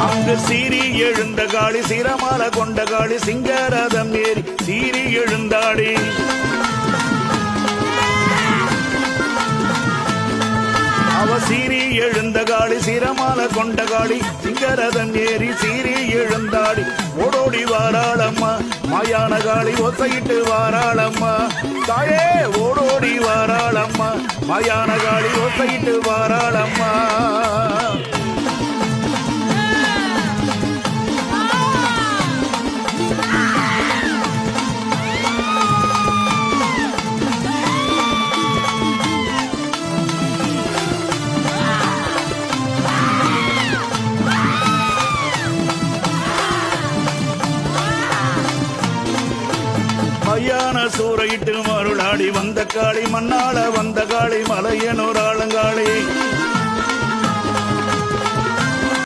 அங்கு சீறி எழுந்த காளி சிரமால கொண்ட காளி சிங்கரதம் ஏறி சீறி எழுந்தாடி. அவ சீறி எழுந்த காளி சிரமால கொண்ட காளி சிங்கரதம் ஏறி சீறி எழுந்தாடி. ஓடோடி வாராளம்மா மாயான காளி ஒசையிட்டு வாராளம்மா. தாயே ஓடோடி வாராளம்மா மாயான காளி ஒசையிட்டு வாராளம்மா. மையான சூறையிட்டு மருளாடி வந்த காளி மண்ணாள வந்த காளி மலையனூர் ஆளுங்க